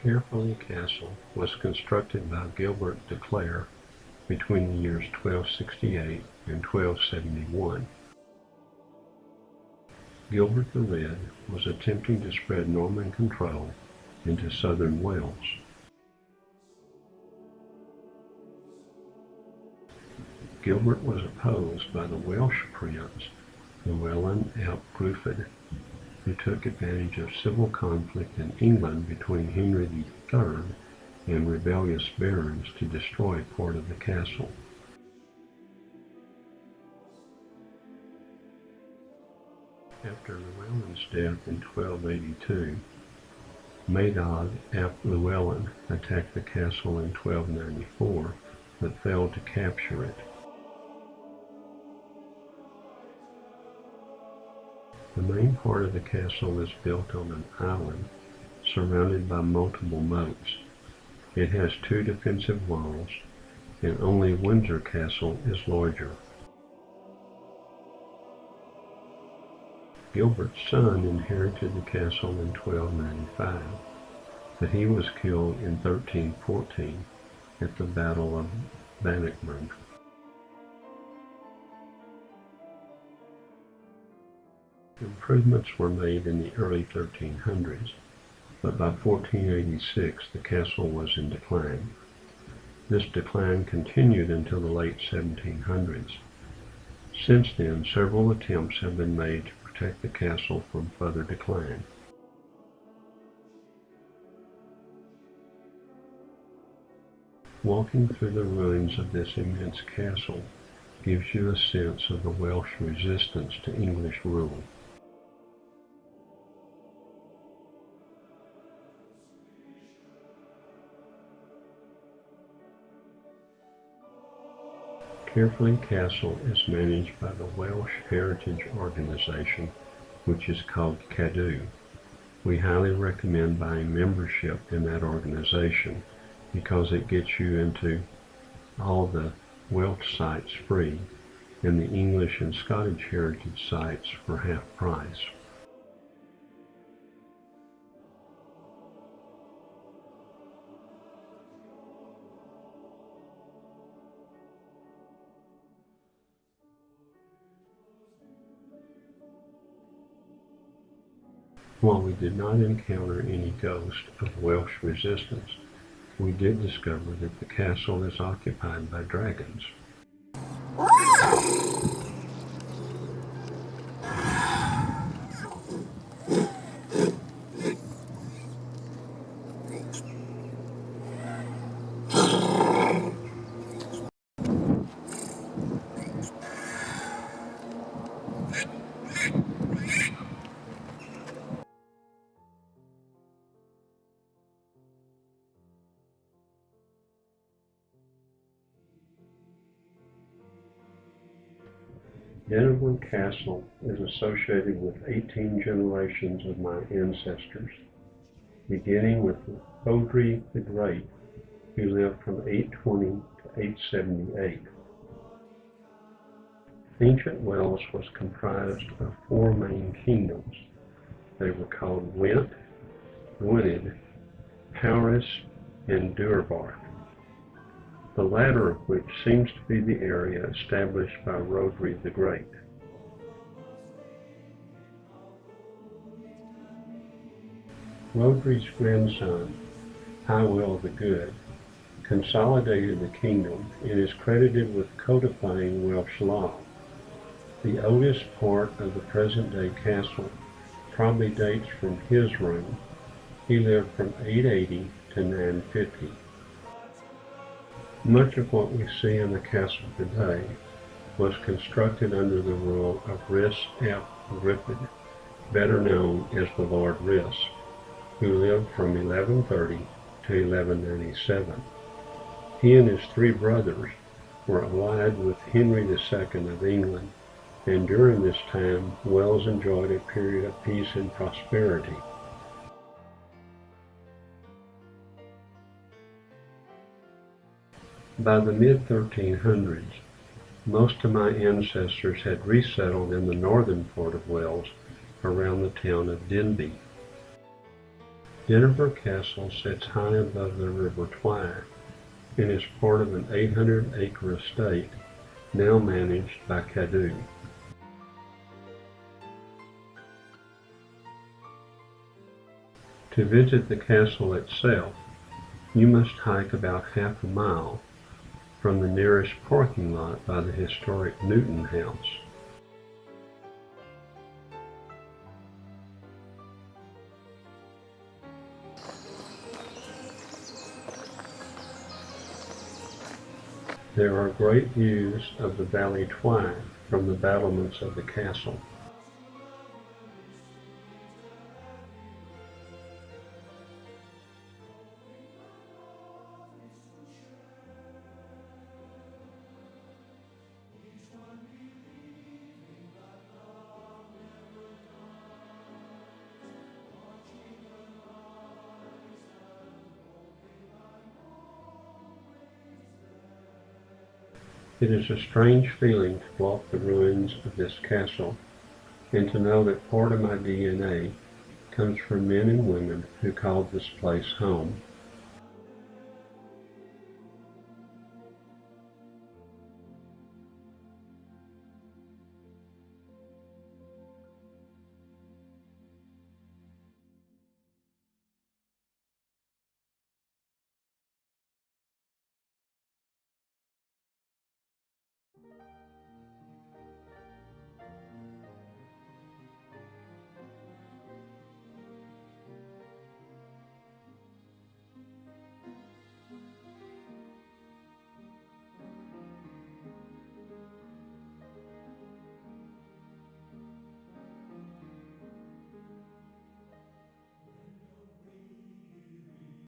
Caerphilly Castle was constructed by Gilbert de Clare between the years 1268 and 1271. Gilbert the Red was attempting to spread Norman control into southern Wales. Gilbert was opposed by the Welsh prince Llewellyn ap Gruffudd, who took advantage of civil conflict in England between Henry III and rebellious barons to destroy part of the castle. After Llewellyn's death in 1282, Madog ap Llewellyn attacked the castle in 1294, but failed to capture it. The main part of the castle is built on an island surrounded by multiple moats. It has 2 defensive walls, and only Windsor Castle is larger. Gilbert's son inherited the castle in 1295, but he was killed in 1314 at the Battle of Bannockburn. Improvements were made in the early 1300s, but by 1486 the castle was in decline. This decline continued until the late 1700s. Since then, several attempts have been made to protect the castle from further decline. Walking through the ruins of this immense castle gives you a sense of the Welsh resistance to English rule. Caerphilly Castle is managed by the Welsh Heritage Organisation, which is called Cadw. We highly recommend buying membership in that organization because it gets you into all the Welsh sites free and the English and Scottish heritage sites for half price. While we did not encounter any ghost of Welsh resistance, we did discover that the castle is occupied by dragons. Denderland Castle is associated with 18 generations of my ancestors, beginning with Rhodri the Great, who lived from 820 to 878. Ancient Wales was comprised of 4 main kingdoms. They were called Went, Gwynedd, Powys, and Duerbarth, the latter of which seems to be the area established by Rhodri the Great. Rhodri's grandson, Hywel the Good, consolidated the kingdom and is credited with codifying Welsh law. The oldest part of the present-day castle probably dates from his reign. He lived from 880 to 950. Much of what we see in the castle today was constructed under the rule of Rhys ap Gruffydd, better known as the Lord Rhys, who lived from 1130 to 1197. He and his 3 brothers were allied with Henry II of England, and during this time Wales enjoyed a period of peace and prosperity. By the mid-1300s, most of my ancestors had resettled in the northern part of Wales around the town of Denbigh. Denver Castle sits high above the River Twine and is part of an 800-acre estate now managed by Caddo. To visit the castle itself, you must hike about half a mile from the nearest parking lot by the historic Newton House. There are great views of the Valley Twine from the battlements of the castle. It is a strange feeling to walk the ruins of this castle and to know that part of my DNA comes from men and women who called this place home.